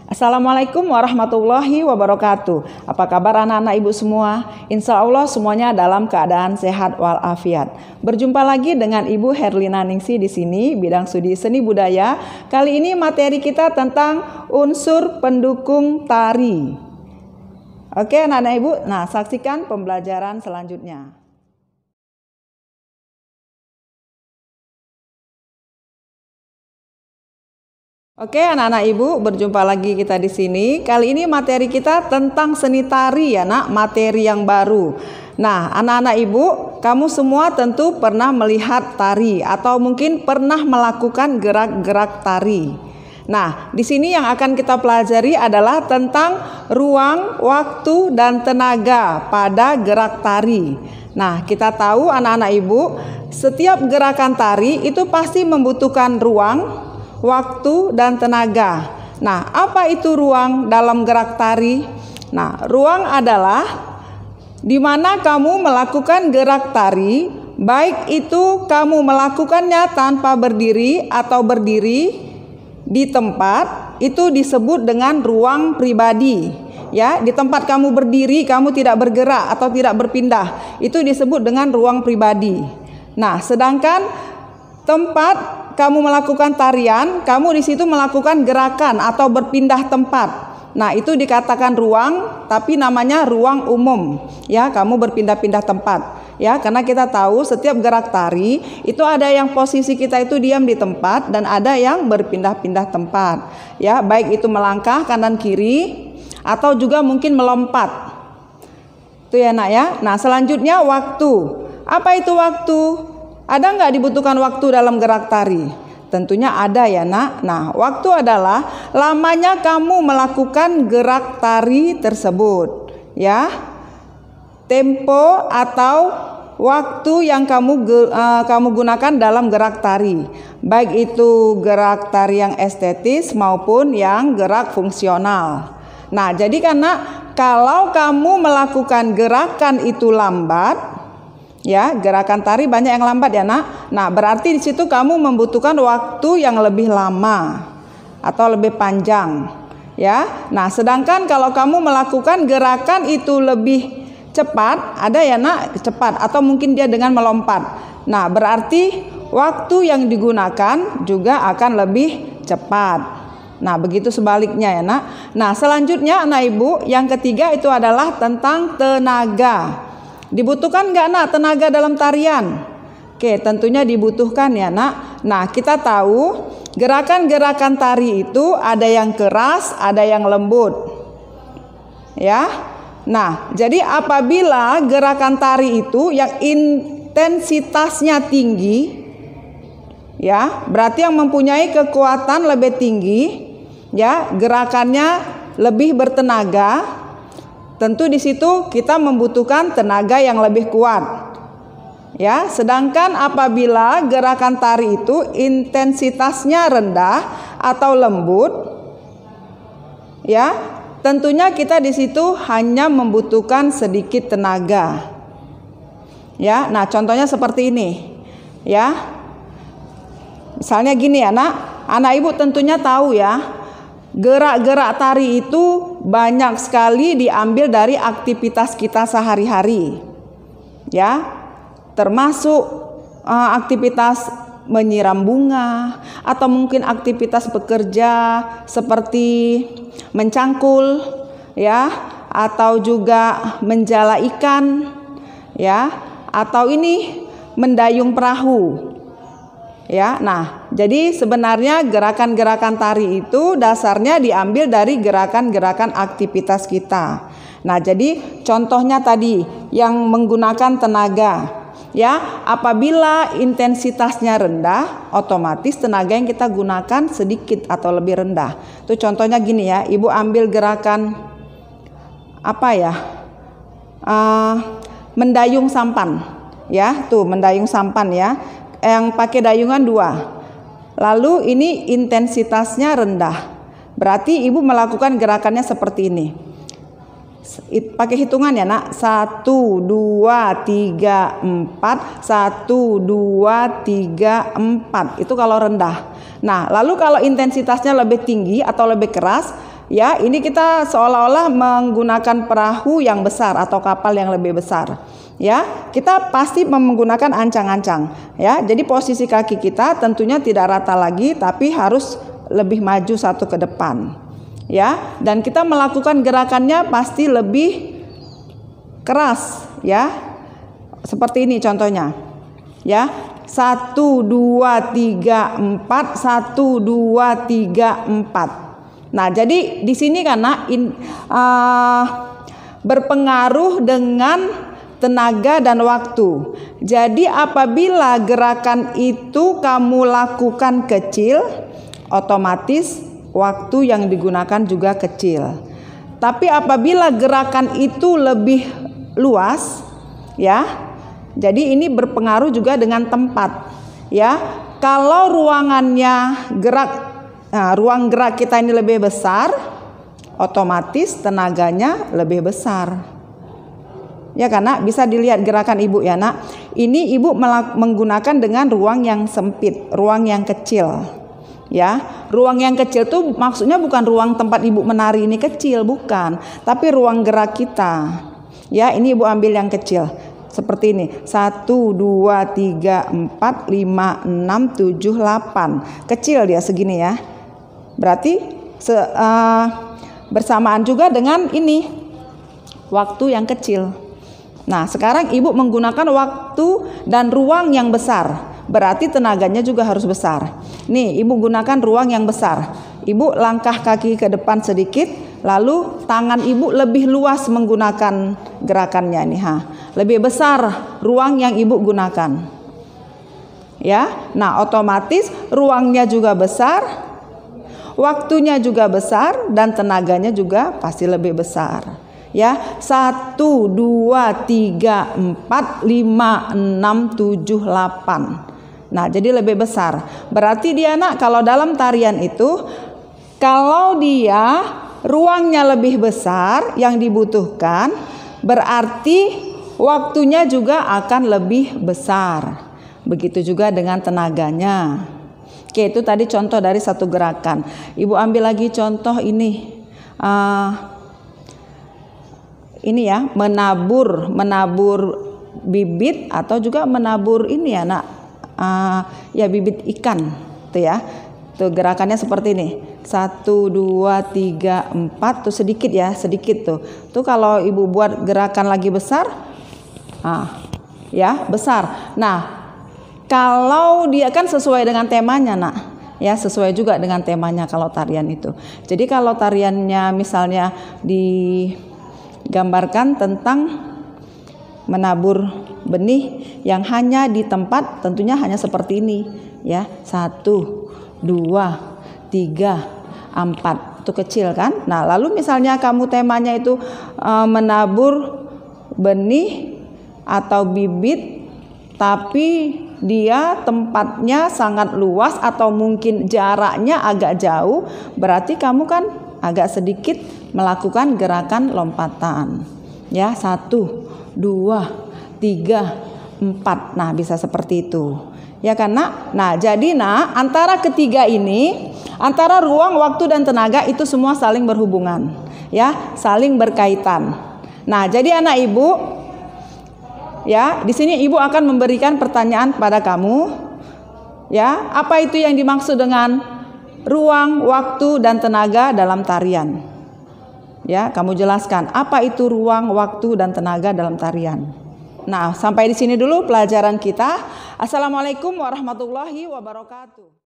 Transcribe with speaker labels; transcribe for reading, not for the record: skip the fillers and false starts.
Speaker 1: Assalamualaikum warahmatullahi wabarakatuh. Apa kabar anak-anak ibu semua? Insya Allah semuanya dalam keadaan sehat walafiat. Berjumpa lagi dengan Ibu Herlina Ningsi di sini, bidang studi seni budaya. Kali ini materi kita tentang unsur pendukung tari. Oke anak-anak ibu, nah saksikan pembelajaran selanjutnya. Oke anak-anak ibu, berjumpa lagi kita di sini. Kali ini materi kita tentang seni tari ya nak, materi yang baru. Nah anak-anak ibu, kamu semua tentu pernah melihat tari atau mungkin pernah melakukan gerak-gerak tari. Nah di sini yang akan kita pelajari adalah tentang ruang, waktu, dan tenaga pada gerak tari. Nah kita tahu anak-anak ibu, setiap gerakan tari itu pasti membutuhkan ruang, waktu, dan tenaga. Nah, apa itu ruang dalam gerak tari? Nah, ruang adalah di mana kamu melakukan gerak tari, baik itu kamu melakukannya tanpa berdiri atau berdiri di tempat, itu disebut dengan ruang pribadi. Ya, di tempat kamu berdiri, kamu tidak bergerak atau tidak berpindah, itu disebut dengan ruang pribadi. Nah, sedangkan tempat kamu melakukan tarian, kamu di situ melakukan gerakan atau berpindah tempat. Nah, itu dikatakan ruang, tapi namanya ruang umum. Ya, kamu berpindah-pindah tempat. Ya, karena kita tahu setiap gerak tari itu ada yang posisi kita itu diam di tempat dan ada yang berpindah-pindah tempat. Ya, baik itu melangkah kanan kiri atau juga mungkin melompat. Itu ya, Nak ya. Nah, selanjutnya waktu. Apa itu waktu? Ada nggak dibutuhkan waktu dalam gerak tari? Tentunya ada ya nak. Nah waktu adalah lamanya kamu melakukan gerak tari tersebut. Ya, tempo atau waktu yang kamu gunakan dalam gerak tari. Baik itu gerak tari yang estetis maupun yang gerak fungsional. Nah jadi karena kalau kamu melakukan gerakan itu lambat, ya, gerakan tari banyak yang lambat ya nak. Nah, berarti di situ kamu membutuhkan waktu yang lebih lama atau lebih panjang. Ya. Nah, sedangkan kalau kamu melakukan gerakan itu lebih cepat, ada ya nak, cepat atau mungkin dia dengan melompat. Nah, berarti waktu yang digunakan juga akan lebih cepat. Nah, begitu sebaliknya ya nak. Nah, selanjutnya anak ibu, yang ketiga itu adalah tentang tenaga. Dibutuhkan nggak nak tenaga dalam tarian? Oke, tentunya dibutuhkan ya nak. Nah, kita tahu gerakan-gerakan tari itu ada yang keras, ada yang lembut. Ya. Nah, jadi apabila gerakan tari itu yang intensitasnya tinggi, ya, berarti yang mempunyai kekuatan lebih tinggi, ya, gerakannya lebih bertenaga. Tentu di situ kita membutuhkan tenaga yang lebih kuat. Ya, sedangkan apabila gerakan tari itu intensitasnya rendah atau lembut, ya, tentunya kita di situ hanya membutuhkan sedikit tenaga. Ya, nah contohnya seperti ini. Ya. Misalnya gini ya, anak ibu tentunya tahu ya. Gerak-gerak tari itu banyak sekali diambil dari aktivitas kita sehari-hari. Ya, termasuk aktivitas menyiram bunga atau mungkin aktivitas bekerja seperti mencangkul, ya, atau juga menjala ikan, ya, atau ini mendayung perahu. Ya, nah, jadi sebenarnya gerakan-gerakan tari itu dasarnya diambil dari gerakan-gerakan aktivitas kita. Nah, jadi contohnya tadi yang menggunakan tenaga. Ya, apabila intensitasnya rendah, otomatis tenaga yang kita gunakan sedikit atau lebih rendah. Itu contohnya gini ya, ibu ambil gerakan apa ya? Mendayung sampan. Ya, tuh mendayung sampan ya. Yang pakai dayungan 2. Lalu ini intensitasnya rendah. Berarti ibu melakukan gerakannya seperti ini. Pakai hitungan ya nak. 1, 2, 3, 4. 1, 2, 3, 4. Itu kalau rendah. Nah lalu kalau intensitasnya lebih tinggi atau lebih keras, Ya, ini kita seolah-olah menggunakan perahu yang besar atau kapal yang lebih besar. Ya, kita pasti menggunakan ancang-ancang. Ya, jadi posisi kaki kita tentunya tidak rata lagi, tapi harus lebih maju satu ke depan. Ya, dan kita melakukan gerakannya pasti lebih keras. Ya, seperti ini contohnya. Ya, 1, 2, 3, 4, 1, 2, 3, 4. Nah, jadi di sini karena berpengaruh dengan tenaga dan waktu. Jadi apabila gerakan itu kamu lakukan kecil, otomatis waktu yang digunakan juga kecil. Tapi apabila gerakan itu lebih luas, ya, jadi ini berpengaruh juga dengan tempat. Ya, kalau ruangannya ruang gerak kita ini lebih besar, otomatis tenaganya lebih besar. Ya, karena bisa dilihat gerakan ibu ya nak. Ini ibu menggunakan dengan ruang yang sempit, ruang yang kecil. Ya, ruang yang kecil tuh maksudnya bukan ruang tempat ibu menari ini kecil, bukan, tapi ruang gerak kita. Ya, ini ibu ambil yang kecil. Seperti ini, 1, 2, 3, 4, 5, 6, 7, 8. Kecil dia segini ya. Berarti bersamaan juga dengan ini waktu yang kecil. Nah, sekarang ibu menggunakan waktu dan ruang yang besar, berarti tenaganya juga harus besar. Nih, ibu gunakan ruang yang besar. Ibu langkah kaki ke depan sedikit, lalu tangan ibu lebih luas menggunakan gerakannya nih, lebih besar ruang yang ibu gunakan. Ya, nah otomatis ruangnya juga besar, waktunya juga besar, dan tenaganya juga pasti lebih besar. Ya, 1, 2, 3, 4, 5, 6, 7, 8. Nah, jadi lebih besar. Berarti dia nak, kalau dalam tarian itu, kalau dia ruangnya lebih besar yang dibutuhkan, berarti waktunya juga akan lebih besar. Begitu juga dengan tenaganya. Oke, itu tadi contoh dari satu gerakan. Ibu ambil lagi contoh ini. Ini ya, menabur bibit atau juga menabur ini ya nak, ya bibit ikan tuh ya. Tuh gerakannya seperti ini, 1, 2, 3, 4 tuh sedikit ya, sedikit tuh. Tuh kalau ibu buat gerakan lagi besar, ya besar. Nah, kalau dia kan sesuai dengan temanya nak, ya sesuai juga dengan temanya kalau tarian itu. Jadi kalau tariannya misalnya digambarkan tentang menabur benih yang hanya di tempat, tentunya hanya seperti ini ya, 1, 2, 3, 4 itu kecil kan. Nah, lalu misalnya kamu temanya itu menabur benih atau bibit, tapi dia tempatnya sangat luas atau mungkin jaraknya agak jauh, berarti kamu kan agak sedikit melakukan gerakan lompatan ya, 1, 2, 3, 4. Nah, bisa seperti itu ya karena. Nah, jadi antara ketiga ini, antara ruang, waktu dan tenaga itu semua saling berhubungan ya, saling berkaitan. Nah, jadi anak ibu ya, di sini ibu akan memberikan pertanyaan pada kamu ya, apa itu yang dimaksud dengan ruang, waktu dan tenaga dalam tarian. Ya, kamu jelaskan apa itu ruang, waktu dan tenaga dalam tarian. Nah, sampai di sini dulu pelajaran kita. Assalamualaikum warahmatullahi wabarakatuh.